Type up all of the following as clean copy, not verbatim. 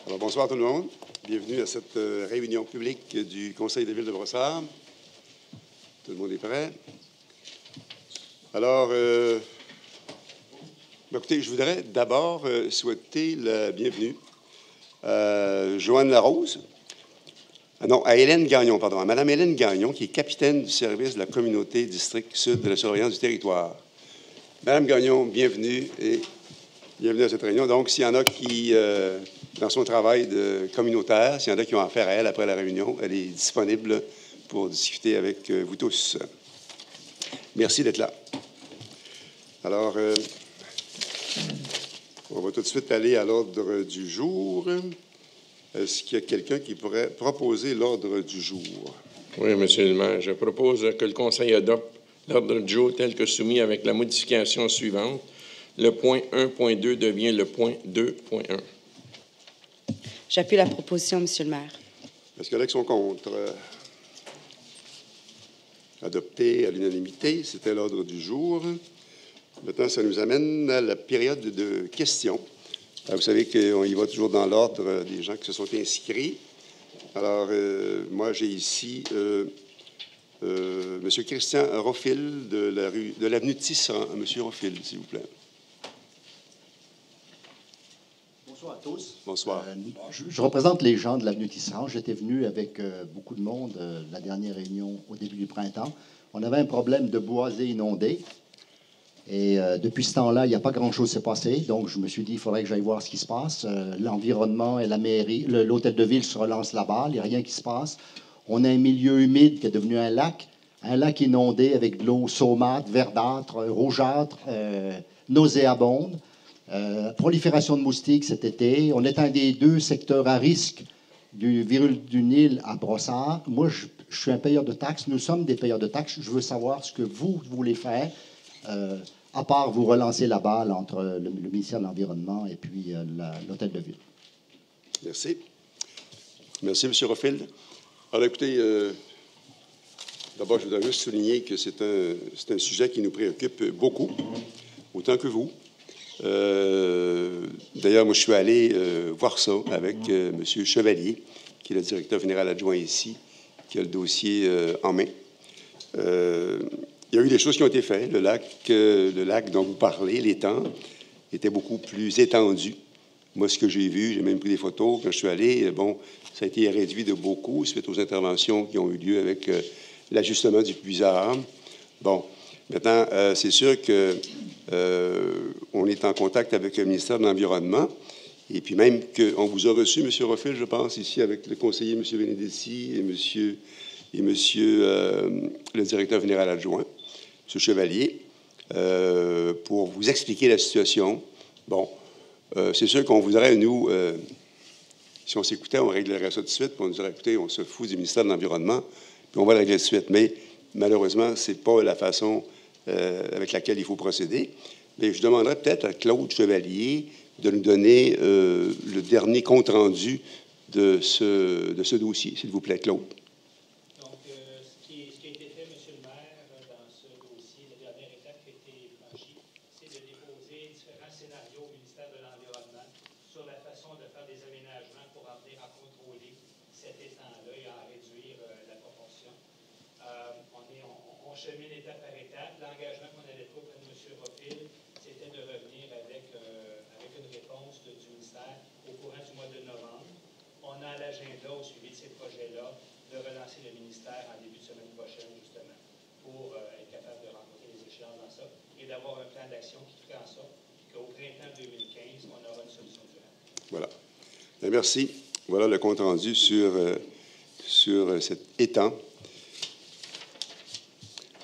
Alors, bonsoir tout le monde. Bienvenue à cette réunion publique du Conseil de ville de Brossard. Tout le monde est prêt? Alors, écoutez, je voudrais d'abord souhaiter la bienvenue à Joanne Larose. À Hélène Gagnon, pardon, à Mme Hélène Gagnon, qui est capitaine du service de la communauté district sud de la surveillance du territoire. Mme Gagnon, bienvenue et bienvenue à cette réunion. Donc, s'il y en a qui, dans son travail de communautaire, s'il y en a qui ont affaire à elle après la réunion, elle est disponible pour discuter avec vous tous. Merci d'être là. Alors, on va tout de suite aller à l'ordre du jour. Est-ce qu'il y a quelqu'un qui pourrait proposer l'ordre du jour? Oui, Monsieur le maire. Je propose que le Conseil adopte l'ordre du jour tel que soumis avec la modification suivante. Le point 1.2 devient le point 2.1. J'appuie la proposition, Monsieur le maire. Est-ce qu'il y en a qui sont contre? Adopté à l'unanimité, c'était l'ordre du jour. Maintenant, ça nous amène à la période de questions. Vous savez qu'on y va toujours dans l'ordre des gens qui se sont inscrits. Alors, moi, j'ai ici M. Christian Roffil de l'avenue Tisserand. M. Roffil, s'il vous plaît. Bonsoir à tous. Bonsoir. Je représente les gens de l'avenue Tisserand. J'étais venu avec beaucoup de monde la dernière réunion au début du printemps. On avait un problème de boisés inondés. Et depuis ce temps-là, il n'y a pas grand-chose qui s'est passé. Donc, je me suis dit, il faudrait que j'aille voir ce qui se passe. L'environnement et la mairie, l'hôtel de ville se relance là-bas. Il n'y a rien qui se passe. On a un milieu humide qui est devenu un lac inondé avec de l'eau saumâtre, verdâtre, rougeâtre, nauséabonde. Prolifération de moustiques cet été. On est un des 2 secteurs à risque du virus du Nil à Brossard. Moi, je suis un payeur de taxes. Nous sommes des payeurs de taxes. Je veux savoir ce que vous voulez faire, à part vous relancer la balle entre le ministère de l'Environnement et puis l'hôtel de ville. Merci. Merci, M. Roffil. Alors, écoutez, d'abord, je voudrais juste souligner que c'est un sujet qui nous préoccupe beaucoup, autant que vous. D'ailleurs, moi, je suis allé voir ça avec M. Chevalier, qui est le directeur général adjoint ici, qui a le dossier en main. Il y a eu des choses qui ont été faites. Le lac dont vous parlez, l'étang, était beaucoup plus étendu. Moi, ce que j'ai vu, j'ai même pris des photos quand je suis allé. Bon, ça a été réduit de beaucoup suite aux interventions qui ont eu lieu avec l'ajustement du puisard. Bon, maintenant, c'est sûr que on est en contact avec le ministère de l'Environnement. Et puis même qu'on vous a reçu, M. Roffil, je pense, ici avec le conseiller M. Benedetti et le directeur général adjoint, M. Chevalier, pour vous expliquer la situation. Bon, c'est sûr qu'on voudrait, nous, si on s'écoutait, on réglerait ça tout de suite, puis on dirait, écoutez, on se fout du ministère de l'Environnement, puis on va le régler tout de suite. Mais malheureusement, ce n'est pas la façon avec laquelle il faut procéder. Mais je demanderais peut-être à Claude Chevalier de nous donner le dernier compte-rendu de ce dossier, s'il vous plaît, Claude. Donc, ce qui a été fait, M. le maire, dans ce dossier, la dernière étape qui a été franchie, c'est de déposer différents scénarios au ministère de l'Environnement sur la façon de faire des aménagements pour en venir à contrôler cet étang-là et à réduire la proportion. On chemine étape par étape. L'engagement qu'on avait pris auprès de M. Roffil, c'était de revenir avec une réponse du ministère au courant du mois de novembre. On a à l'agenda, au suivi de ces projets-là, de relancer le ministère en début de semaine prochaine, justement, pour être capable de rencontrer les échéances dans ça et d'avoir un plan d'action qui ferait en sorte qu'au printemps 2015, on aura une solution durable. Voilà. Bien, merci. Voilà le compte-rendu sur cet étang.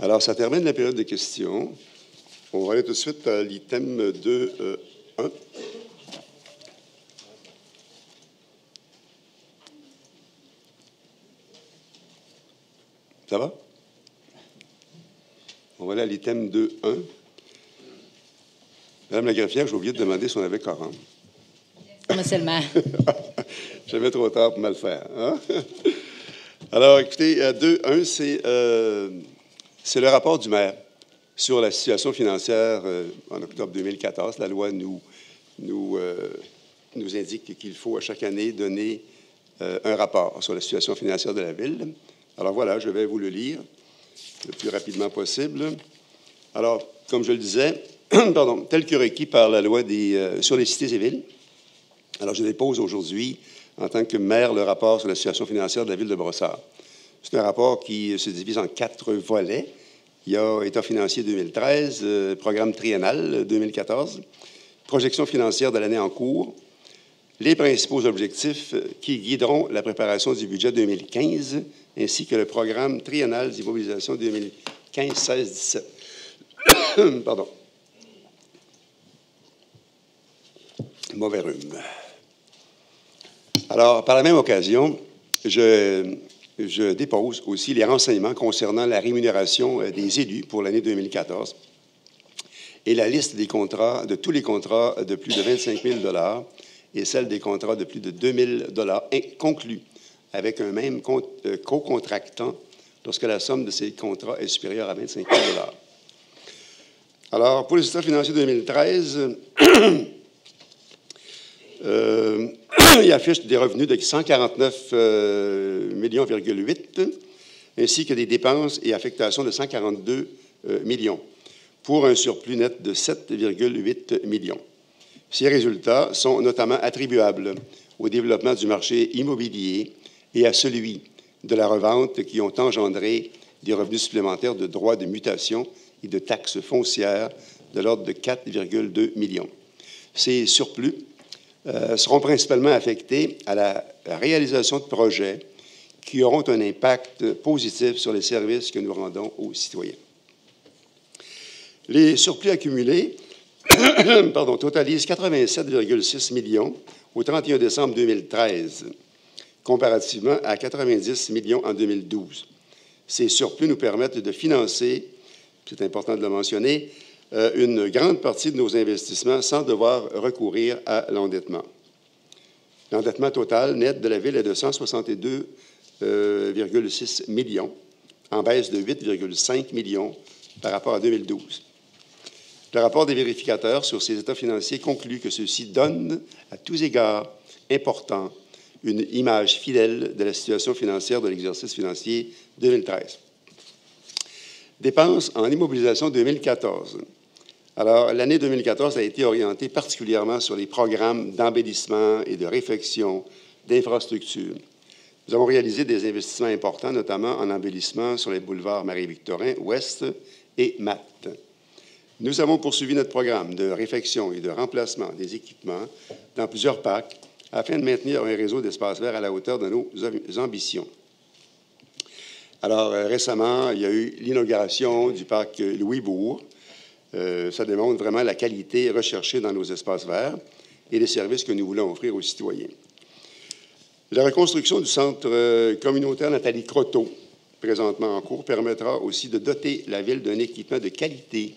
Alors, ça termine la période de questions. On va aller tout de suite à l'item 2.1. Ça va? On va aller à l'item 2.1. Madame la greffière, j'ai oublié de demander si on avait quorum. Monsieur le maire. J'avais trop tard pour mal faire. Hein? Alors, écoutez, 2.1, c'est le rapport du maire sur la situation financière en octobre 2014. La loi nous nous indique qu'il faut à chaque année donner un rapport sur la situation financière de la Ville. Alors voilà, je vais vous le lire le plus rapidement possible. Alors, comme je le disais, pardon, tel que requis par la loi sur les cités et villes, alors je dépose aujourd'hui, en tant que maire, le rapport sur la situation financière de la Ville de Brossard. C'est un rapport qui se divise en 4 volets. Il y a État financier 2013, programme triennal 2014, projection financière de l'année en cours, les principaux objectifs qui guideront la préparation du budget 2015, ainsi que le programme triennal d'immobilisation 2015-16-17. Pardon. Mauvais rhume. Alors, par la même occasion, je dépose aussi les renseignements concernant la rémunération des élus pour l'année 2014 et la liste des contrats, de tous les contrats de plus de 25 000 et celle des contrats de plus de 2 000 conclus avec un même co-contractant lorsque la somme de ces contrats est supérieure à 25 000 Alors, pour les résultats financiers 2013, il affiche des revenus de 149,8 millions, ainsi que des dépenses et affectations de 142 millions, pour un surplus net de 7,8 millions. Ces résultats sont notamment attribuables au développement du marché immobilier et à celui de la revente qui ont engendré des revenus supplémentaires de droits de mutation et de taxes foncières de l'ordre de 4,2 millions. Ces surplus seront principalement affectés à la réalisation de projets qui auront un impact positif sur les services que nous rendons aux citoyens. Les surplus accumulés totalisent 87,6 millions au 31 décembre 2013, comparativement à 90 millions en 2012. Ces surplus nous permettent de financer, c'est important de le mentionner, une grande partie de nos investissements sans devoir recourir à l'endettement. L'endettement total net de la Ville est de 162,6 millions, en baisse de 8,5 millions par rapport à 2012. Le rapport des vérificateurs sur ces états financiers conclut que ceux-ci donnent, à tous égards importants, une image fidèle de la situation financière de l'exercice financier 2013. Dépenses en immobilisation 2014. Alors, l'année 2014 a été orientée particulièrement sur les programmes d'embellissement et de réfection d'infrastructures. Nous avons réalisé des investissements importants, notamment en embellissement sur les boulevards Marie-Victorin, Ouest et Matte. Nous avons poursuivi notre programme de réfection et de remplacement des équipements dans plusieurs parcs afin de maintenir un réseau d'espaces verts à la hauteur de nos ambitions. Alors, récemment, il y a eu l'inauguration du parc Louis-Bourg. Ça démontre vraiment la qualité recherchée dans nos espaces verts et les services que nous voulons offrir aux citoyens. La reconstruction du centre communautaire Nathalie Croteau, présentement en cours, permettra aussi de doter la Ville d'un équipement de qualité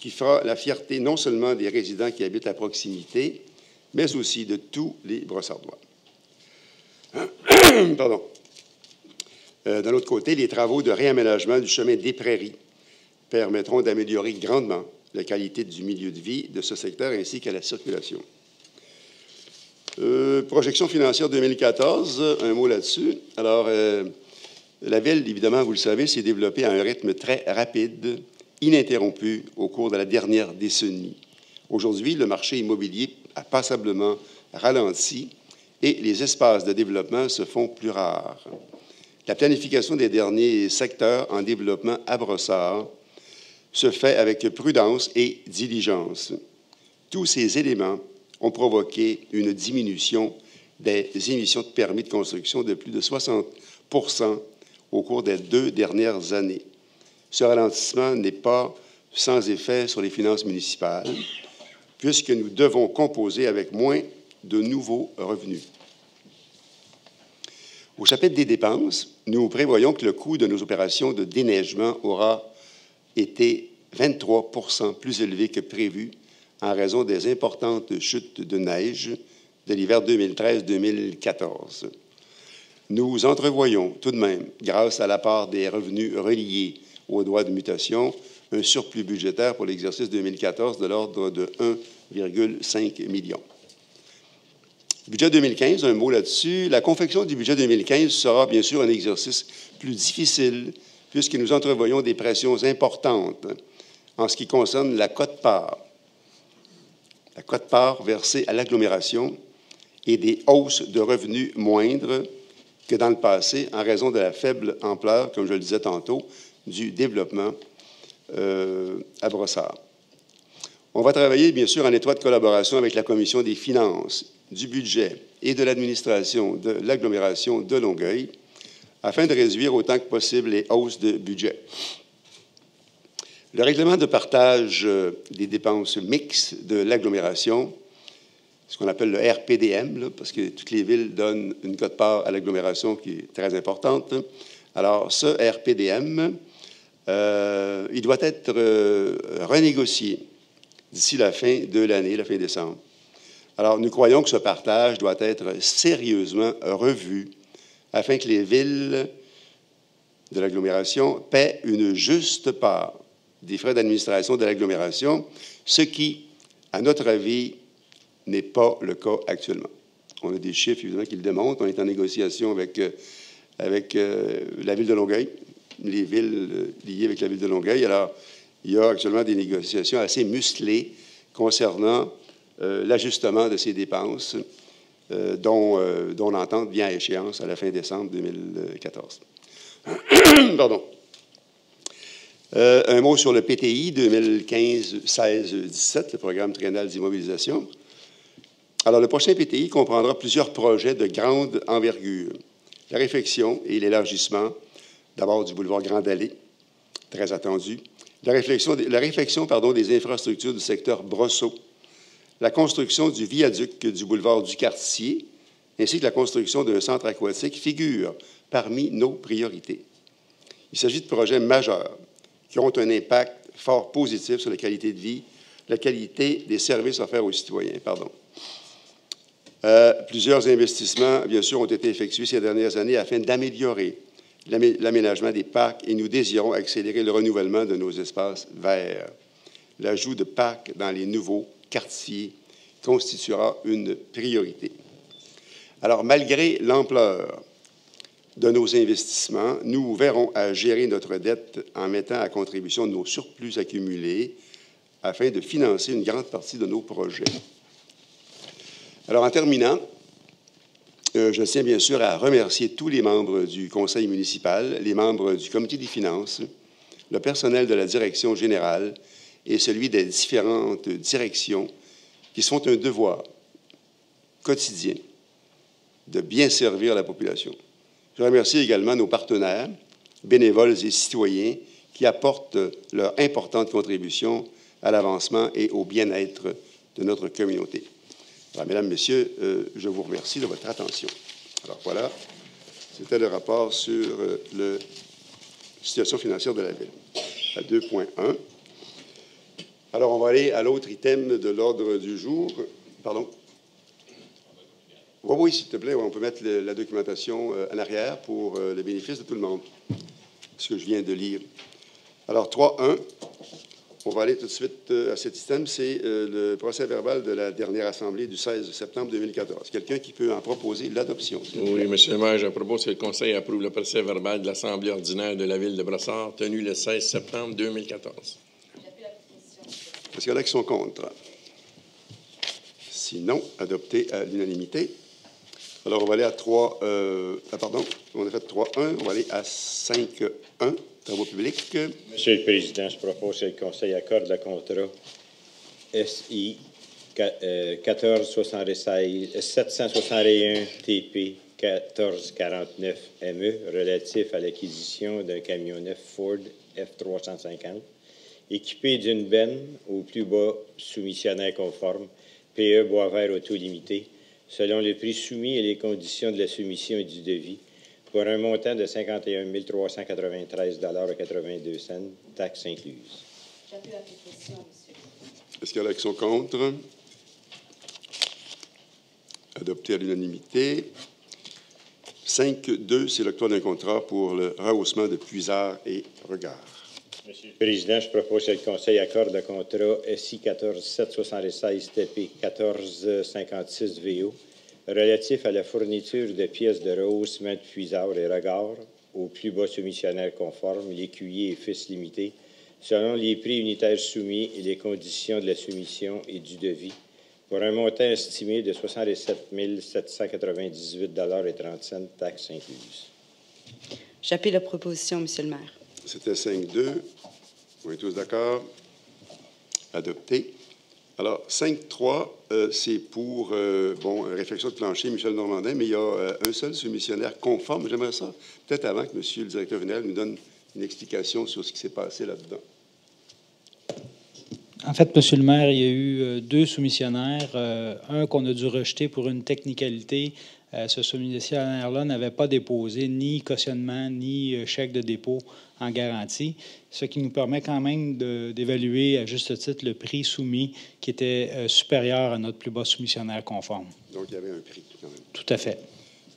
qui fera la fierté non seulement des résidents qui habitent à proximité, mais aussi de tous les Brossardois. Pardon. D'un autre côté, les travaux de réaménagement du chemin des Prairies permettront d'améliorer grandement la qualité du milieu de vie de ce secteur ainsi que la circulation. Projection financière 2014, un mot là-dessus. Alors, la Ville, évidemment, vous le savez, s'est développée à un rythme très rapide, ininterrompu au cours de la dernière décennie. Aujourd'hui, le marché immobilier a passablement ralenti et les espaces de développement se font plus rares. La planification des derniers secteurs en développement à Brossard se fait avec prudence et diligence. Tous ces éléments ont provoqué une diminution des émissions de permis de construction de plus de 60 % au cours des 2 dernières années. Ce ralentissement n'est pas sans effet sur les finances municipales, puisque nous devons composer avec moins de nouveaux revenus. Au chapitre des dépenses, nous prévoyons que le coût de nos opérations de déneigement aura été 23 % plus élevé que prévu en raison des importantes chutes de neige de l'hiver 2013-2014. Nous entrevoyons tout de même, grâce à la part des revenus reliés aux droits de mutation, un surplus budgétaire pour l'exercice 2014 de l'ordre de 1,5 million. Budget 2015, un mot là-dessus. La confection du budget 2015 sera bien sûr un exercice plus difficile puisque nous entrevoyons des pressions importantes en ce qui concerne la quote-part. La quote-part versée à l'agglomération et des hausses de revenus moindres que dans le passé en raison de la faible ampleur, comme je le disais tantôt, du développement à Brossard. On va travailler, bien sûr, en étroite collaboration avec la Commission des finances, du budget et de l'administration de l'agglomération de Longueuil afin de réduire autant que possible les hausses de budget. Le règlement de partage des dépenses mixtes de l'agglomération, ce qu'on appelle le RPDM, là, parce que toutes les villes donnent une quote-part à l'agglomération qui est très importante. Alors, ce RPDM, il doit être renégocié d'ici la fin de l'année, la fin décembre. Alors, nous croyons que ce partage doit être sérieusement revu afin que les villes de l'agglomération paient une juste part des frais d'administration de l'agglomération, ce qui, à notre avis, n'est pas le cas actuellement. On a des chiffres, évidemment, qui le démontrent. On est en négociation avec la ville de Longueuil, les villes liées avec la ville de Longueuil. Alors, il y a actuellement des négociations assez musclées concernant l'ajustement de ces dépenses dont l'entente vient à échéance à la fin décembre 2014. Pardon. Un mot sur le PTI 2015-16-17, le programme triennal d'immobilisation. Alors, le prochain PTI comprendra plusieurs projets de grande envergure. La réfection et l'élargissement, d'abord du boulevard Grande Allée, très attendu. La réfection des infrastructures du secteur Brosseau. La construction du viaduc du boulevard du Quartier, ainsi que la construction d'un centre aquatique figurent parmi nos priorités. Il s'agit de projets majeurs qui ont un impact fort positif sur la qualité de vie, la qualité des services offerts aux citoyens. Plusieurs investissements, bien sûr, ont été effectués ces dernières années afin d'améliorer l'aménagement des parcs et nous désirons accélérer le renouvellement de nos espaces verts. L'ajout de parcs dans les nouveaux quartiers constituera une priorité. Alors, malgré l'ampleur de nos investissements, nous verrons à gérer notre dette en mettant à contribution nos surplus accumulés afin de financer une grande partie de nos projets. Alors, en terminant, je tiens bien sûr à remercier tous les membres du conseil municipal, les membres du comité des finances, le personnel de la direction générale et celui des différentes directions qui sont un devoir quotidien de bien servir la population. Je remercie également nos partenaires, bénévoles et citoyens qui apportent leur importante contribution à l'avancement et au bien-être de notre communauté. Alors, mesdames, messieurs, je vous remercie de votre attention. Alors voilà, c'était le rapport sur la situation financière de la ville, à 2.1. Alors, on va aller à l'autre item de l'ordre du jour. Pardon? Oui, s'il te plaît, on peut mettre la documentation en arrière pour le bénéfice de tout le monde, ce que je viens de lire. Alors, 3.1, on va aller tout de suite à cet item, c'est le procès-verbal de la dernière assemblée du 16 septembre 2014. Quelqu'un qui peut en proposer l'adoption? Oui, Monsieur le maire, je propose que le Conseil approuve le procès-verbal de l'Assemblée ordinaire de la ville de Brossard, tenu le 16 septembre 2014. Est-ce qu'il y en a qui sont contre? Sinon, adopté à l'unanimité. Alors, on va aller à 3... pardon, on a fait 3.1. On va aller à 5.1, travaux publics. Monsieur le Président, je propose que le Conseil accorde le contrat SI 761 TP 1449 ME relatif à l'acquisition d'un camion neuf Ford F350 équipé d'une benne au plus bas soumissionnaire conforme, PE Boisvert auto limité, selon le prix soumis et les conditions de la soumission et du devis, pour un montant de 51 393,82 $, taxes incluses. J'appuie la proposition, monsieur. Est-ce qu'il y en a qui sont contre? Adopté à l'unanimité. 5.2, c'est l'octroi d'un contrat pour le rehaussement de puisards et regards. Monsieur le Président, je propose que le Conseil accorde le contrat SI 14776 TP 1456 VO relatif à la fourniture de pièces de rehaussement de puisard et regard au plus bas soumissionnaire conforme, l'écuyer et fils limité, selon les prix unitaires soumis et les conditions de la soumission et du devis, pour un montant estimé de 67 798,30 $, taxes incluses. J'appuie la proposition, Monsieur le maire. C'était 5-2. On est tous d'accord? Adopté. Alors, 5-3, c'est pour, réflexion de plancher, Michel Normandin, mais il y a un seul soumissionnaire conforme. J'aimerais ça, peut-être avant que Monsieur le directeur général nous donne une explication sur ce qui s'est passé là-dedans. En fait, Monsieur le maire, il y a eu deux soumissionnaires. Un qu'on a dû rejeter pour une technicalité. Ce soumissionnaire-là n'avait pas déposé ni cautionnement ni chèque de dépôt en garantie, ce qui nous permet quand même d'évaluer à juste titre le prix soumis qui était supérieur à notre plus bas soumissionnaire conforme. Donc, il y avait un prix quand même. Tout à fait.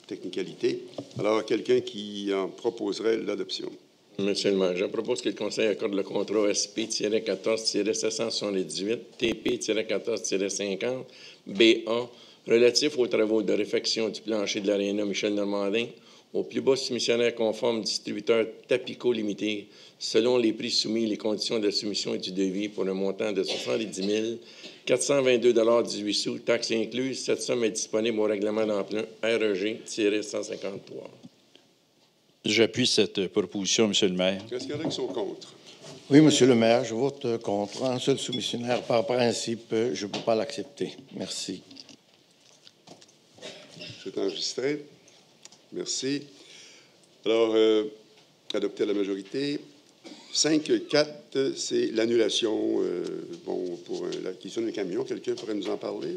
Technicalité. Alors, quelqu'un qui en proposerait l'adoption. Monsieur le maire, je propose que le Conseil accorde le contrat SP-14-778, TP-14-50, BA, relatif aux travaux de réfection du plancher de l'Aréna Michel Normandin, au plus bas soumissionnaire conforme distributeur Tapico Limité, selon les prix soumis et les conditions de la soumission et du devis pour un montant de 70 422,18 $, taxes incluses. Cette somme est disponible au règlement d'emprunt REG-153. J'appuie cette proposition, Monsieur le maire. Est-ce qu'il y en a qui sont contre? Oui, Monsieur le maire, je vote contre. Un seul soumissionnaire, par principe, je ne peux pas l'accepter. Merci. C'est enregistré. Merci. Alors, adopté à la majorité. 5-4, c'est l'annulation pour l'acquisition d'un camion. Quelqu'un pourrait nous en parler?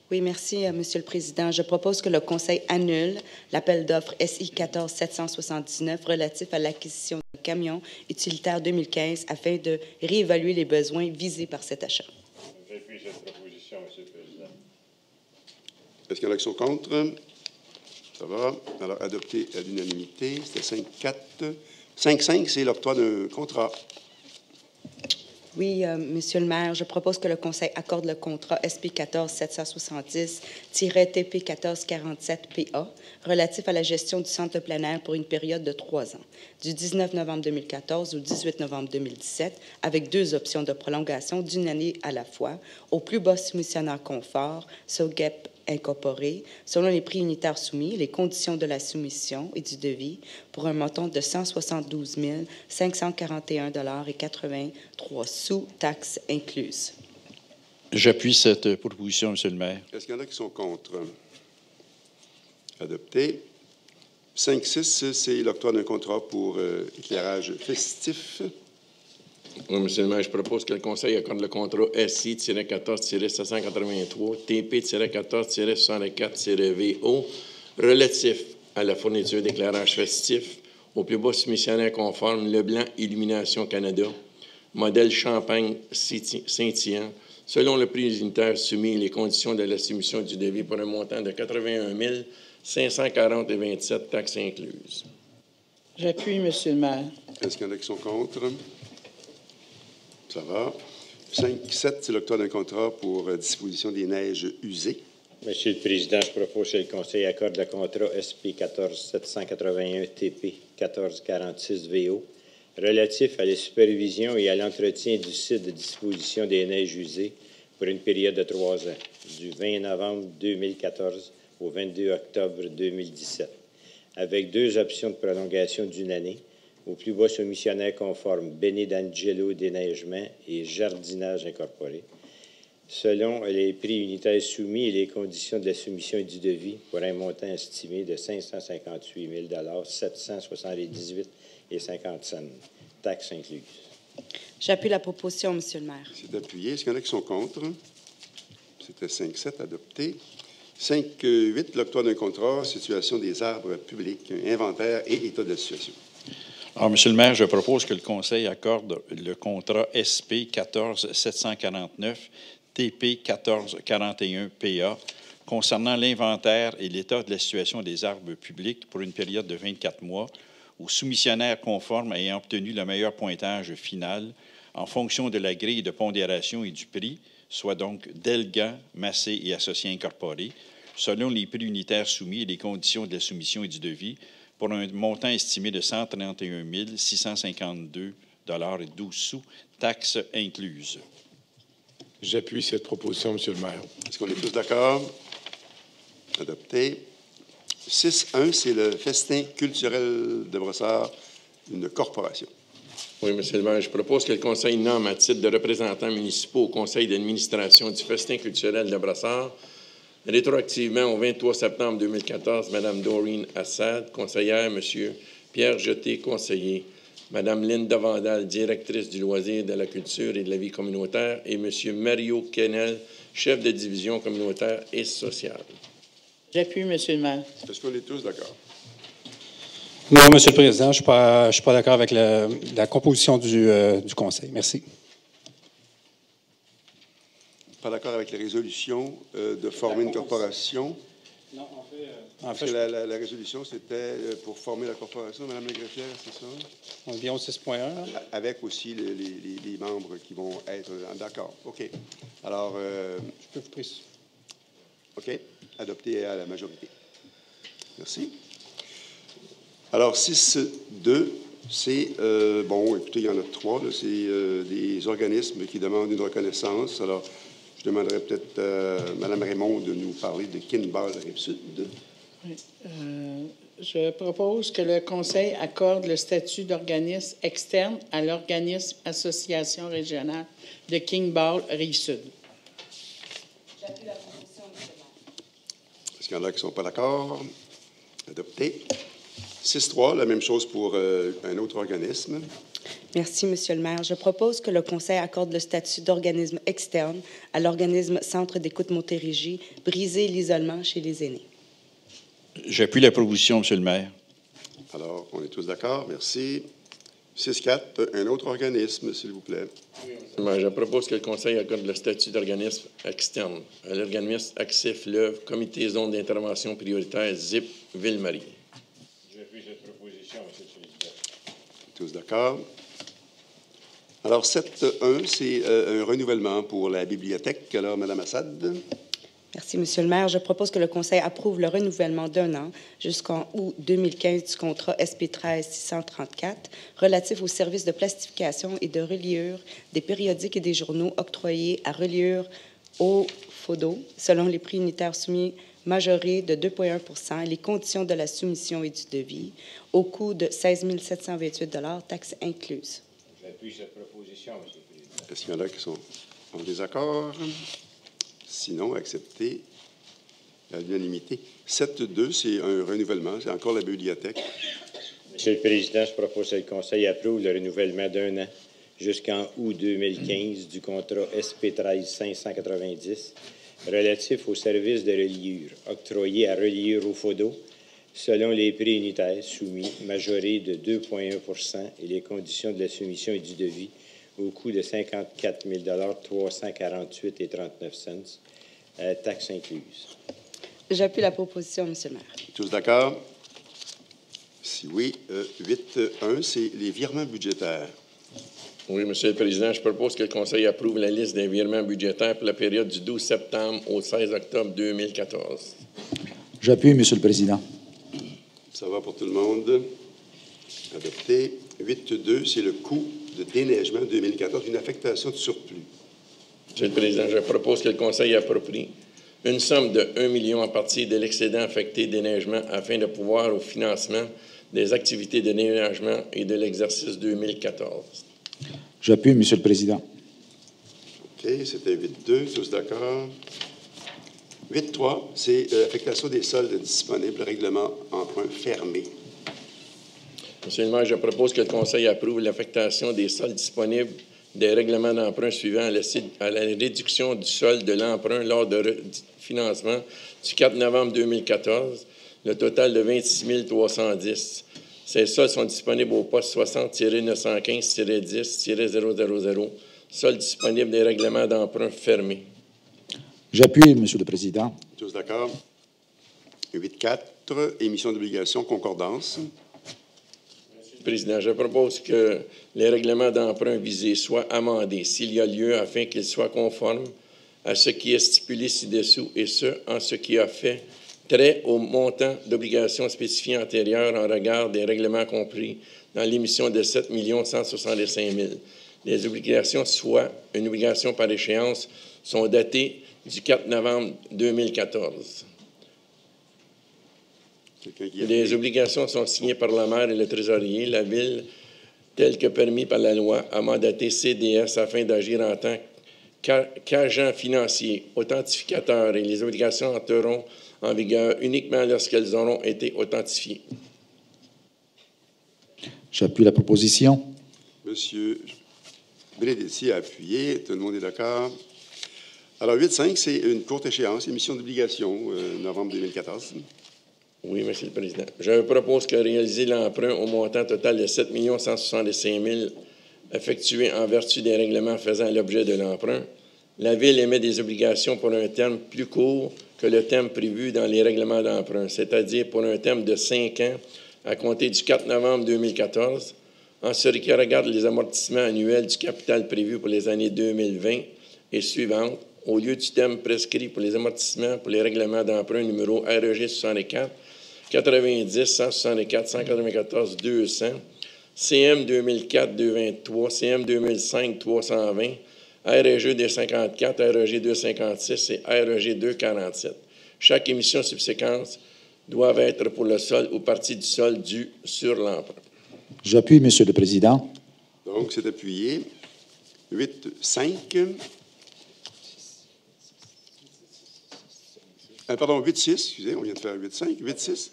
Oui, merci, Monsieur le Président. Je propose que le Conseil annule l'appel d'offres SI 14-779 relatif à l'acquisition d'un camion utilitaire 2015 afin de réévaluer les besoins visés par cet achat. J'appuie cette proposition, Monsieur le Président. Est-ce qu'il y en a qui sont contre? Ça va. Alors, adopté à l'unanimité. C'était 5-4. 5-5, c'est l'octroi d'un contrat. Oui, Monsieur le maire, je propose que le Conseil accorde le contrat SP 14-770-TP1447-PA relatif à la gestion du centre de plein air pour une période de 3 ans, du 19 novembre 2014 au 18 novembre 2017, avec 2 options de prolongation d'une année à la fois, au plus bas soumissionnaire confort, SOGEP Incorporé, selon les prix unitaires soumis, les conditions de la soumission et du devis, pour un montant de 172 541,83 $, taxes incluses. J'appuie cette proposition, Monsieur le maire. Est-ce qu'il y en a qui sont contre? Adopté. 5-6, c'est l'octroi d'un contrat pour éclairage festif. Oui, Monsieur le maire, je propose que le Conseil accorde le contrat SI-14-783, TP-14-64-VO relatif à la fourniture d'éclairage festif au plus bas soumissionnaire conforme Leblanc Illumination Canada, modèle Champagne scintillant, selon le prix unitaire soumis et les conditions de la soumission du devis pour un montant de 81 540,27 $, taxes incluses. J'appuie, Monsieur le maire. Est-ce qu'il y en a qui sont contre? Ça va. 5-7, c'est l'octroi d'un contrat pour disposition des neiges usées. Monsieur le Président, je propose que le Conseil accorde le contrat SP 14-781 TP 1446-VO relatif à la supervision et à l'entretien du site de disposition des neiges usées pour une période de 3 ans, du 20 novembre 2014 au 22 octobre 2017, avec 2 options de prolongation d'une année, au plus bas soumissionnaire conforme Benny d'Angelo Déneigement et Jardinage Incorporé, selon les prix unitaires soumis et les conditions de la soumission et du devis pour un montant estimé de 558 000 778,50 $, taxes incluses. J'appuie la proposition, Monsieur le maire. C'est appuyé. Est-ce qu'il y en a qui sont contre? C'était 5-7, adopté. 5-8, l'octroi d'un contrat, situation des arbres publics, inventaire et état de la situation. Alors, Monsieur le maire, je propose que le Conseil accorde le contrat SP 14-749, TP 1441-PA concernant l'inventaire et l'état de la situation des arbres publics pour une période de 24 mois aux soumissionnaires conformes ayant obtenu le meilleur pointage final en fonction de la grille de pondération et du prix, soit donc Delgan, Massé et Associés Incorporés, selon les prix unitaires soumis et les conditions de la soumission et du devis, pour un montant estimé de 131 652,12 $, taxes incluses. J'appuie cette proposition, Monsieur le maire. Est-ce qu'on est tous d'accord? Adopté. 6.1, c'est le festin culturel de Brossard, une corporation. Oui, Monsieur le maire, je propose que le Conseil nomme à titre de représentants municipaux au Conseil d'administration du festin culturel de Brossard, rétroactivement au 23 septembre 2014, Mme Doreen Assad, conseillère, M. Pierre Jeté, conseiller, Mme Linda Vandal, directrice du loisir, de la culture et de la vie communautaire, et M. Mario Kennel, chef de division communautaire et sociale. J'appuie, Monsieur le maire. Est-ce qu'on est tous d'accord? Non, Monsieur le Président, je ne suis pas d'accord avec la composition du Conseil. Merci. Pas d'accord avec la résolution de former une corporation? Non, Parce que la résolution, c'était pour former la corporation, Mme la greffière, c'est ça? On est bien au 6.1. Avec aussi les membres qui vont être d'accord. OK. Alors, je peux vous préciser. OK. Adopté à la majorité. Merci. Alors, 6.2, c'est, bon, écoutez, il y en a 3, c'est des organismes qui demandent une reconnaissance. Alors, je demanderais peut-être à Mme Raymond de nous parler de Kinball Rive-Sud. Oui. Je propose que le Conseil accorde le statut d'organisme externe à l'organisme Association régionale de Kinball Rive-Sud. J'appuie la proposition, M. le maire. Est-ce qu'il y en a qui ne sont pas d'accord? Adopté. 6.3, la même chose pour un autre organisme. Merci, Monsieur le maire. Je propose que le Conseil accorde le statut d'organisme externe à l'organisme Centre d'écoute Montérégie, briser l'isolement chez les aînés. J'appuie la proposition, Monsieur le maire. Alors, on est tous d'accord. Merci. 6.4, un autre organisme, s'il vous plaît. Je propose que le Conseil accorde le statut d'organisme externe à l'organisme Accès Fleuve, Comité Zone d'intervention prioritaire, ZIP, Ville-Marie. J'appuie cette proposition, Monsieur le Président. Tous d'accord. Alors, 7.1, c'est un renouvellement pour la bibliothèque. Alors, Mme Assad. Merci, Monsieur le maire. Je propose que le Conseil approuve le renouvellement d'un an jusqu'en août 2015 du contrat SP13-634 relatif au service de plastification et de reliure des périodiques et des journaux octroyés à reliure au FODO selon les prix unitaires soumis majorés de 2,1 % et les conditions de la soumission et du devis au coût de 16 728 $, taxes incluses. J'appuie cette proposition, Monsieur le Président. Est-ce qu'il y en a qui sont en désaccord? Sinon, accepté à l'unanimité. 7.2, c'est un renouvellement. C'est encore la bibliothèque. Monsieur le Président, je propose que le Conseil approuve le renouvellement d'un an jusqu'en août 2015 du contrat SP13-590 relatif au service de reliure octroyé à Reliure au FODO selon les prix unitaires soumis majorés de 2,1 % et les conditions de la soumission et du devis au coût de 54 348,39 $, taxes incluses. J'appuie la proposition, Monsieur le maire. Tous d'accord? Si oui, 8.1, c'est les virements budgétaires. Oui, Monsieur le Président, je propose que le Conseil approuve la liste des virements budgétaires pour la période du 12 septembre au 16 octobre 2014. J'appuie, Monsieur le Président. Ça va pour tout le monde. Adopté. 8.2, c'est le coût de déneigement 2014, une affectation de surplus. Monsieur le Président, je propose que le Conseil approprie une somme de 1 million à partir de l'excédent affecté déneigement afin de pouvoir au financement des activités de déneigement et de l'exercice 2014. J'appuie, Monsieur le Président. OK, c'était 8.2, tous d'accord. 8.3, c'est l'affectation des soldes disponibles, règlement emprunt fermé. Monsieur le maire, je propose que le Conseil approuve l'affectation des soldes disponibles des règlements d'emprunt suivants à la réduction du solde de l'emprunt lors de financement du 4 novembre 2014, le total de 26 310. Ces soldes sont disponibles au poste 60-915-10-000, soldes disponibles des règlements d'emprunt fermés. J'appuie, Monsieur le Président. Tous d'accord? 8.4, émission d'obligations, concordance. Monsieur le Président, je propose que les règlements d'emprunt visés soient amendés s'il y a lieu afin qu'ils soient conformes à ce qui est stipulé ci-dessous, et ce, en ce qui a fait trait au montant d'obligations spécifiées antérieures en regard des règlements compris dans l'émission de 7 165 000. Les obligations, soit une obligation par échéance, sont datées du 4 novembre 2014. Les obligations sont signées par la maire et le trésorier. La Ville, tel que permis par la loi, a mandaté CDS afin d'agir en tant qu'agent financier, authentificateur, et les obligations entreront en vigueur uniquement lorsqu'elles auront été authentifiées. J'appuie la proposition. Monsieur Benedetti a appuyé. Tout le monde est d'accord. Alors, 8.5, c'est une courte échéance, émission d'obligation, novembre 2014. Oui, Monsieur le Président. Je propose que réaliser l'emprunt au montant total de 7 165 000 effectué en vertu des règlements faisant l'objet de l'emprunt. La Ville émet des obligations pour un terme plus court que le terme prévu dans les règlements d'emprunt, c'est-à-dire pour un terme de 5 ans à compter du 4 novembre 2014, en ce qui regarde les amortissements annuels du capital prévu pour les années 2020 et suivantes, au lieu du terme prescrit pour les amortissements pour les règlements d'emprunt numéro REG 64, 90, 164, 194, 200, CM 2004-223, CM 2005-320, REG 254, REG 256 et REG 247. Chaque émission subséquente doit être pour le sol ou partie du sol dû sur l'emprunt. J'appuie, Monsieur le Président. Donc, c'est appuyé. 8.5. Pardon, 8.6, excusez, on vient de faire 8.5. 8.6,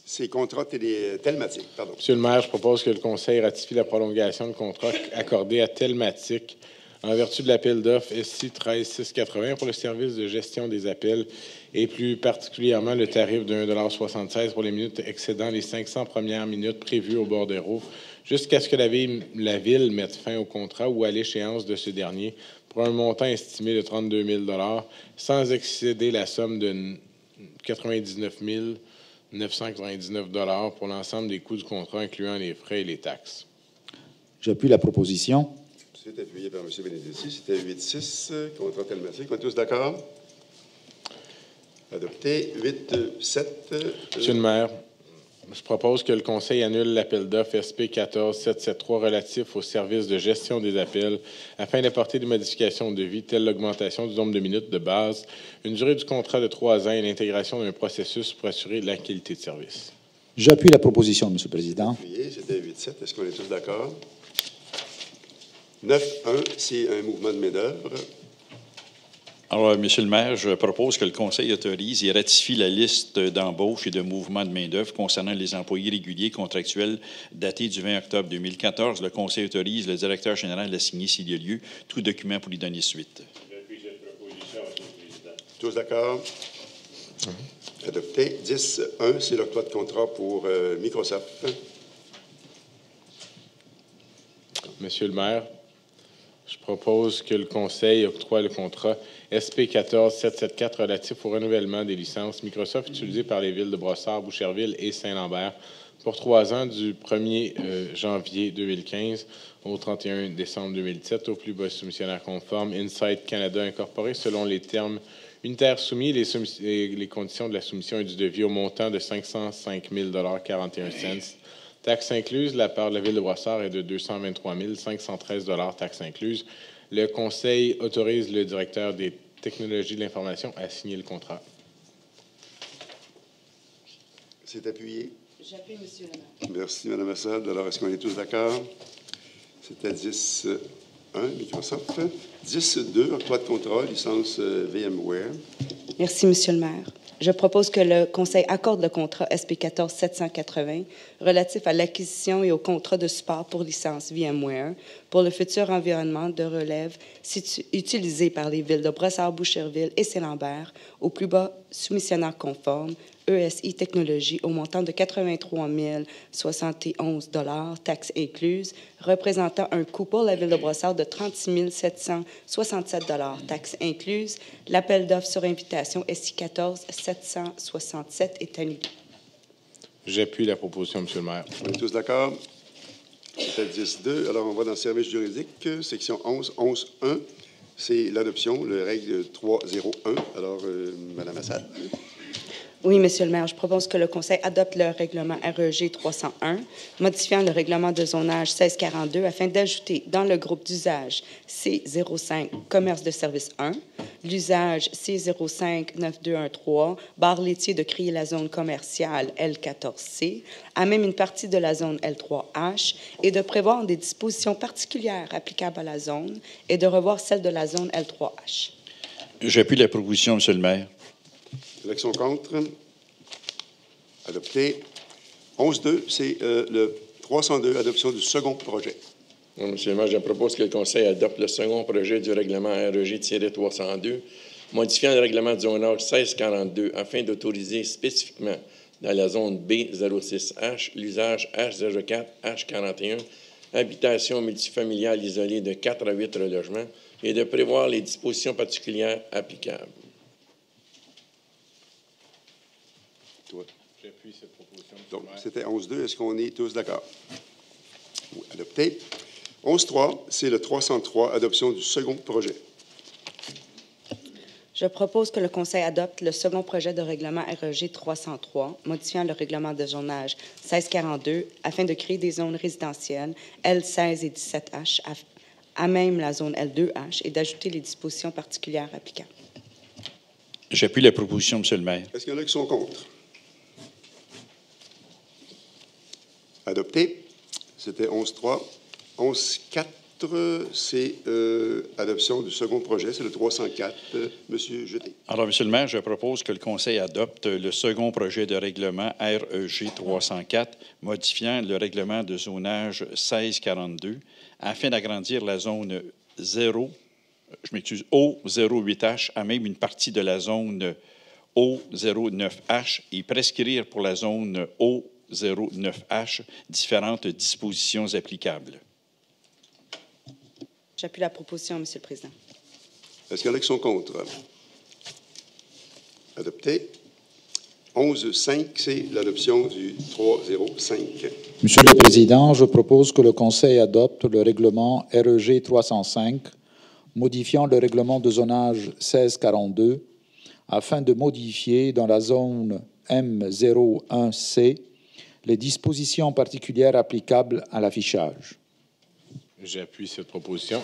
c'est contrat Telmatic. Pardon. Monsieur le maire, je propose que le Conseil ratifie la prolongation de contrat accordé à Telmatic en vertu de l'appel d'offres SI 13680 pour le service de gestion des appels et plus particulièrement le tarif de 1,76 $ pour les minutes excédant les 500 premières minutes prévues au bordereau jusqu'à ce que la Ville mette fin au contrat ou à l'échéance de ce dernier pour un montant estimé de 32 000 $ sans excéder la somme de 99 999 $ pour l'ensemble des coûts du contrat, incluant les frais et les taxes. J'appuie la proposition. C'est appuyé par M. Benedetti. C'était 8.6, contrat Telmatic. On est tous d'accord? Adopté. 8.7. Monsieur le maire, je propose que le Conseil annule l'appel d'offres SP 14773 relatif au service de gestion des appels afin d'apporter des modifications de devis telles l'augmentation du nombre de minutes de base, une durée du contrat de 3 ans et l'intégration d'un processus pour assurer la qualité de service. J'appuie la proposition, Monsieur le Président. Appuyé, c'était 8.7. Est-ce qu'on est tous d'accord? 9.1, c'est un mouvement de main-d'œuvre. Alors, Monsieur le maire, je propose que le Conseil autorise et ratifie la liste d'embauche et de mouvements de main-d'œuvre concernant les employés réguliers contractuels datés du 20 octobre 2014. Le Conseil autorise le directeur général à signer s'il y a lieu tout document pour y donner suite. J'appuie cette proposition, Monsieur le Président. Tous d'accord? Adopté. 10.1, c'est l'octroi de contrat pour Microsoft. Monsieur le maire, je propose que le Conseil octroie le contrat SP 14774 relatif au renouvellement des licences Microsoft utilisées par les villes de Brossard, Boucherville et Saint-Lambert pour 3 ans du 1er janvier 2015 au 31 décembre 2017 au plus bas soumissionnaire conforme Insight Canada Incorporé selon les termes unitaires soumis et les conditions de la soumission et du devis au montant de 505 041 $. Taxes incluses, la part de la Ville de Brossard est de 223 513 $, taxes incluses. Le Conseil autorise le directeur des technologies de l'information à signer le contrat. C'est appuyé. J'appuie, Monsieur le maire. Merci, Mme Assad. Alors, est-ce qu'on est tous d'accord? C'était 10.1, Microsoft. 10.2, octroi de contrat, licence VMware. Merci, Monsieur le maire. Je propose que le Conseil accorde le contrat SP 14780 relatif à l'acquisition et au contrat de support pour licence VMware pour le futur environnement de relève utilisé par les villes de Brossard, Boucherville et Saint-Lambert au plus bas soumissionnaire conforme ESI Technologies au montant de 83 071 $, taxes incluses, représentant un coût pour la Ville de Brossard de 36 767 $, taxes incluses. L'appel d'offres sur invitation SI 14 767 est annulé. J'appuie la proposition, Monsieur le maire. On est tous d'accord? C'était 10.2. Alors, on va dans le service juridique, section 11, 11.1. c'est l'adoption, le règle 301. Alors, Mme Assad. Oui, Monsieur le maire, je propose que le Conseil adopte le règlement REG 301, modifiant le règlement de zonage 1642 afin d'ajouter dans le groupe d'usage C05 commerce de service 1, l'usage C05 9213 bar laitier de créer la zone commerciale L14C, à même une partie de la zone L3H, et de prévoir des dispositions particulières applicables à la zone et de revoir celles de la zone L3H. J'appuie la proposition, Monsieur le maire. Élection contre. Adopté. 11.2, c'est le 302, adoption du second projet. Monsieur le maire, je propose que le Conseil adopte le second projet du règlement REG-302, modifiant le règlement du zonage 1642 afin d'autoriser spécifiquement dans la zone B06H l'usage H04, H41, habitation multifamiliale isolée de 4 à 8 logements et de prévoir les dispositions particulières applicables. J'appuie cette proposition. Donc, c'était 11.2. Est-ce qu'on est tous d'accord? Oui, adopté. 11.3, c'est le 303, adoption du second projet. Je propose que le Conseil adopte le second projet de règlement REG 303, modifiant le règlement de zonage 1642 afin de créer des zones résidentielles L16 et 17H à même la zone L2H et d'ajouter les dispositions particulières applicables. J'appuie la proposition, Monsieur le maire. Est-ce qu'il y en a qui sont contre? Adopté. C'était 11.3. 11.4, c'est adoption du second projet. C'est le 304. Monsieur Jeté. Alors, Monsieur le maire, je propose que le Conseil adopte le second projet de règlement REG 304, modifiant le règlement de zonage 1642 afin d'agrandir la zone O08H à même une partie de la zone O09H et prescrire pour la zone O09H différentes dispositions applicables. J'appuie la proposition, Monsieur le Président. Est-ce qu'il y en a qui sont contre? Adopté. 11.5, c'est l'adoption du 305. Monsieur le Président, je propose que le Conseil adopte le règlement REG 305, modifiant le règlement de zonage 1642, afin de modifier dans la zone M01C les dispositions particulières applicables à l'affichage. J'appuie cette proposition.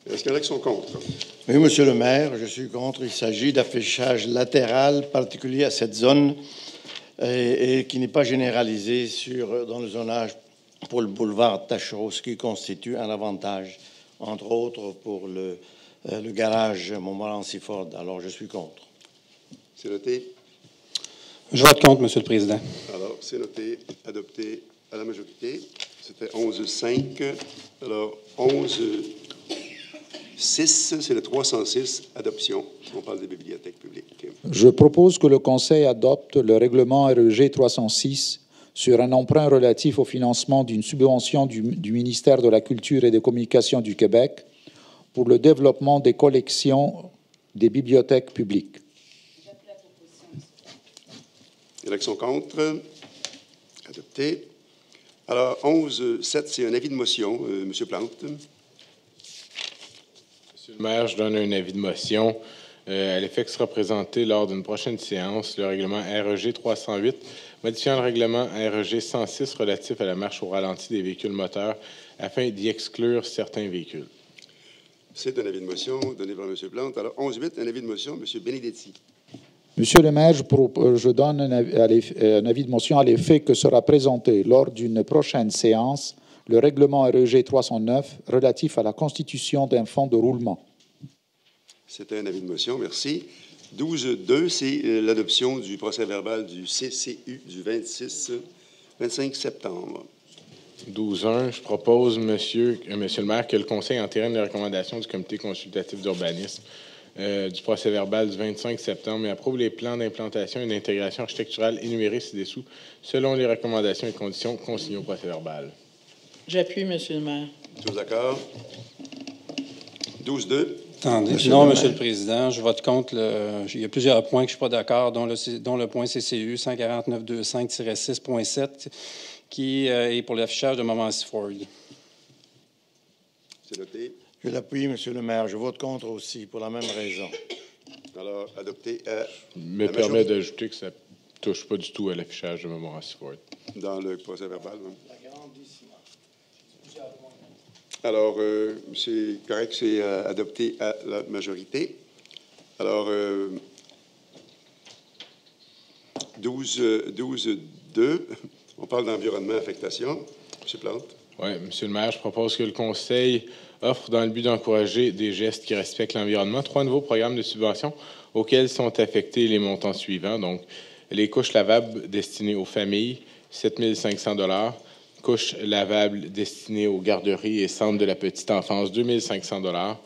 Est-ce qu'il y en a qui sont contre? Oui, Monsieur le maire, je suis contre. Il s'agit d'affichage latéral particulier à cette zone et qui n'est pas généralisé dans le zonage pour le boulevard Tachereau, ce qui constitue un avantage, entre autres pour le garage Montmorency-Ford. Alors, je suis contre. C'est noté. Je vote contre, Monsieur le Président. Alors, c'est noté. Adopté à la majorité. C'était 11.5. Alors, 11.6, c'est le 306, adoption. On parle des bibliothèques publiques. Je propose que le Conseil adopte le règlement REG 306 sur un emprunt relatif au financement d'une subvention du ministère de la Culture et des Communications du Québec pour le développement des collections des bibliothèques publiques. Élection contre. Adopté. Alors, 11.7, c'est un avis de motion. Monsieur Plante. Monsieur le maire, je donne un avis de motion. À l'effet que sera présenté lors d'une prochaine séance le règlement REG 308, modifiant le règlement REG 106 relatif à la marche au ralenti des véhicules moteurs afin d'y exclure certains véhicules. C'est un avis de motion donné par M. Plante. Alors, 11.8, un avis de motion. M. Benedetti. Monsieur le maire, je donne un avis de motion à l'effet que sera présenté lors d'une prochaine séance le règlement REG 309 relatif à la constitution d'un fonds de roulement. C'était un avis de motion. Merci. 12.2, c'est l'adoption du procès-verbal du CCU du 25 septembre. 12.1, je propose, monsieur le maire, que le Conseil entérine les recommandations du Comité consultatif d'urbanisme du procès-verbal du 25 septembre et approuve les plans d'implantation et d'intégration architecturale énumérés ci-dessous selon les recommandations et conditions consignées au procès-verbal. J'appuie, Monsieur le maire. Tous d'accord? 12.2. Attendez. Non, Monsieur le Président, je vote contre. Il y a plusieurs points que je ne suis pas d'accord, dont le point CCU 149.25-6.7 qui est pour l'affichage de Montmorency-Ford. C'est noté. Je l'appuie, Monsieur le maire. Je vote contre aussi, pour la même raison. Alors, adopté Me permet d'ajouter que ça ne touche pas du tout à l'affichage de Montmorency Ford. dans le procès verbal. Non? Alors, c'est correct, c'est adopté à la majorité. Alors, 12-2, on parle d'environnement, affectation. M. Plante. Oui, Monsieur le maire, je propose que le Conseil offre, dans le but d'encourager des gestes qui respectent l'environnement, 3 nouveaux programmes de subvention auxquels sont affectés les montants suivants. Donc, les couches lavables destinées aux familles, 7 500 $. Couches lavables destinées aux garderies et centres de la petite enfance, 2 500 $.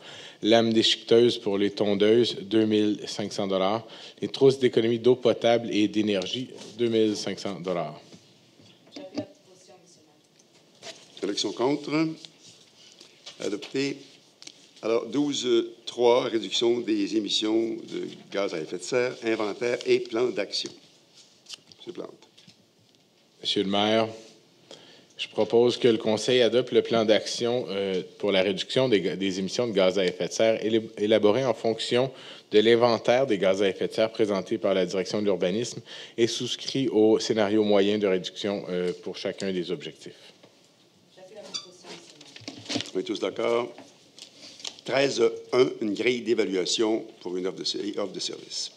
Lames déchiqueteuses pour les tondeuses, 2 500 $. Les trousses d'économie d'eau potable et d'énergie, 2 500 $. Élection contre. Adopté. Alors, 12-3, réduction des émissions de gaz à effet de serre, inventaire et plan d'action. M. Plante. Monsieur le maire, je propose que le Conseil adopte le plan d'action pour la réduction des émissions de gaz à effet de serre élaboré en fonction de l'inventaire des gaz à effet de serre présenté par la Direction de l'urbanisme et souscrit au scénario moyen de réduction pour chacun des objectifs. On est tous d'accord. 13-1, une grille d'évaluation pour une offre de service.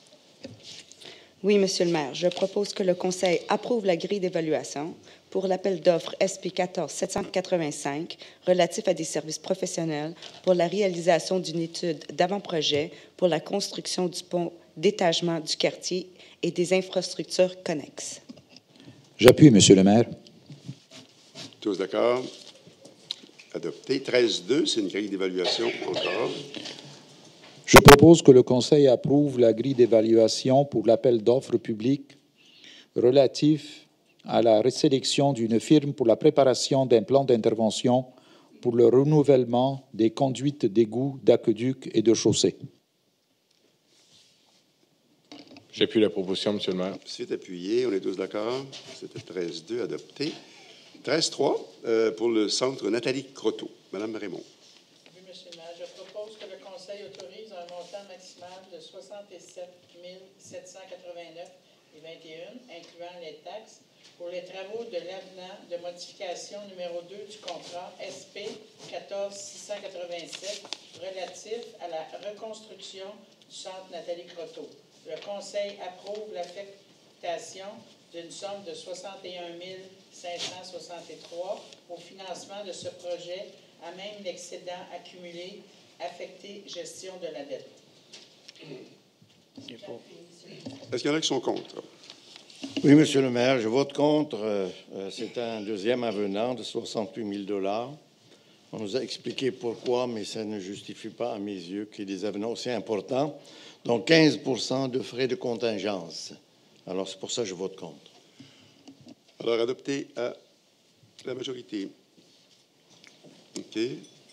Oui, Monsieur le maire, je propose que le Conseil approuve la grille d'évaluation pour l'appel d'offres SP 14-785 relatif à des services professionnels pour la réalisation d'une étude d'avant-projet pour la construction du pont d'étagement du quartier et des infrastructures connexes. J'appuie, Monsieur le maire. Tous d'accord? Adopté. 13-2, c'est une grille d'évaluation encore. Je propose que le Conseil approuve la grille d'évaluation pour l'appel d'offres public relatif à la sélection d'une firme pour la préparation d'un plan d'intervention pour le renouvellement des conduites d'égouts, d'aqueducs et de chaussées. J'appuie la proposition, Monsieur le maire. C'est appuyé. On est tous d'accord. C'était 13-2, adopté. 13-3, pour le centre Nathalie Croteau. Madame Raymond. Oui, Monsieur le maire, je propose que le Conseil autorise un montant maximal de 67 789 et 21, incluant les taxes, pour les travaux de l'avenant de modification numéro 2 du contrat SP 14-687 relatif à la reconstruction du centre Nathalie Croteau. Le Conseil approuve l'affectation d'une somme de 61 563 au financement de ce projet, à même l'excédent accumulé affecté gestion de la dette. Est-ce qu'il y en a qui sont contre? Oui, Monsieur le maire, je vote contre. C'est un deuxième avenant de 68 000 $. On nous a expliqué pourquoi, mais ça ne justifie pas, à mes yeux, qu'il y ait des avenants aussi importants. Donc, 15 % de frais de contingence. Alors, c'est pour ça que je vote contre. Alors, adopté à la majorité. OK.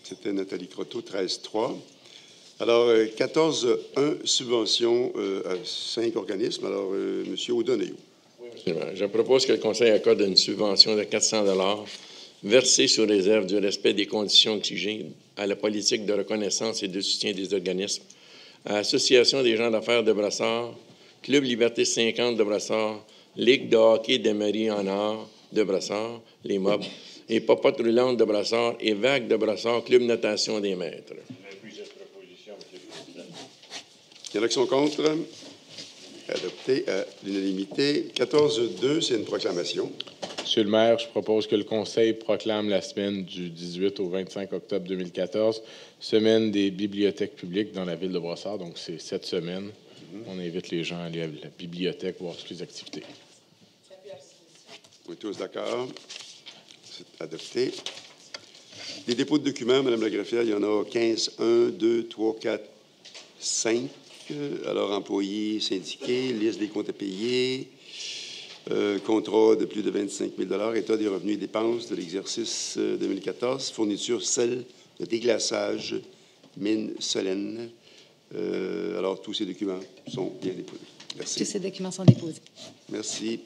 C'était Nathalie Croteau, 13-3. Alors, 14-1, subvention à 5 organismes. Alors, M. O'Donoghue. Oui, Monsieur le maire. Je propose que le Conseil accorde une subvention de 400 $ versée sous réserve du respect des conditions exigées à la politique de reconnaissance et de soutien des organismes, à l'Association des gens d'affaires de Brassard, Club Liberté 50 de Brassard, Ligue de hockey des Maries en or de Brassard, les MOB, et Popote roulante de Brassard et Vague de Brassard, Club natation des maîtres. J'appuie cette proposition, M. le Président. Il y en a qui sont contre? Adopté à l'unanimité. 14-2, c'est une proclamation. Monsieur le maire, je propose que le Conseil proclame la semaine du 18 au 25 octobre 2014, semaine des bibliothèques publiques dans la ville de Brossard. Donc, c'est cette semaine. On invite les gens à aller à la bibliothèque, voir toutes les activités. On est tous d'accord. C'est adopté. Les dépôts de documents, Mme la greffière, il y en a 15, 1, 2, 3, 4, 5. Alors, employés syndiqués, liste des comptes à payer, contrat de plus de 25 000 $, état des revenus et dépenses de l'exercice 2014, fourniture, sel, de déglaçage, mine, Solène. Alors, tous ces documents sont bien déposés. Merci. Tous ces documents sont déposés. Merci.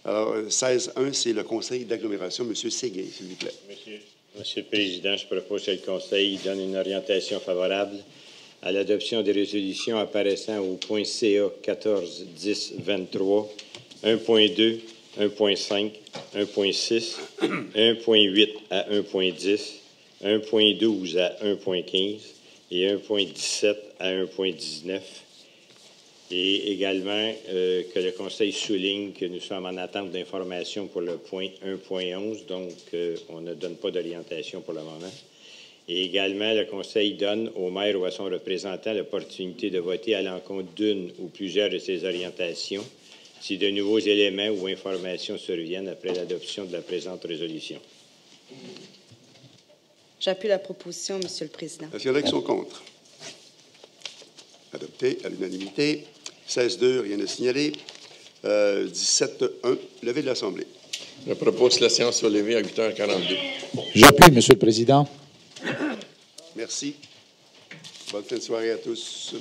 Alors, 16-1, c'est le conseil d'agglomération. Monsieur Séguin, s'il vous plaît. Monsieur Monsieur le Président, je propose que le Conseil donne une orientation favorable à l'adoption des résolutions apparaissant au point CA 14 10 23, 1.2, 1.5, 1.6, 1.8 à 1.10, 1.12 à 1.15 et 1.17 à 1.19. Et également que le Conseil souligne que nous sommes en attente d'informations pour le point 1.11, donc on ne donne pas d'orientation pour le moment. Et également, le Conseil donne au maire ou à son représentant l'opportunité de voter à l'encontre d'une ou plusieurs de ces orientations si de nouveaux éléments ou informations surviennent après l'adoption de la présente résolution. J'appuie la proposition, Monsieur le Président. Est-ce qu'il y en a qui sont contre? Adopté à l'unanimité. 16-2, rien à signaler. 17-1, levée de l'Assemblée. Je propose que la séance soit levée à 8h42. J'appuie, Monsieur le Président. Merci. Bonne fin de soirée à tous.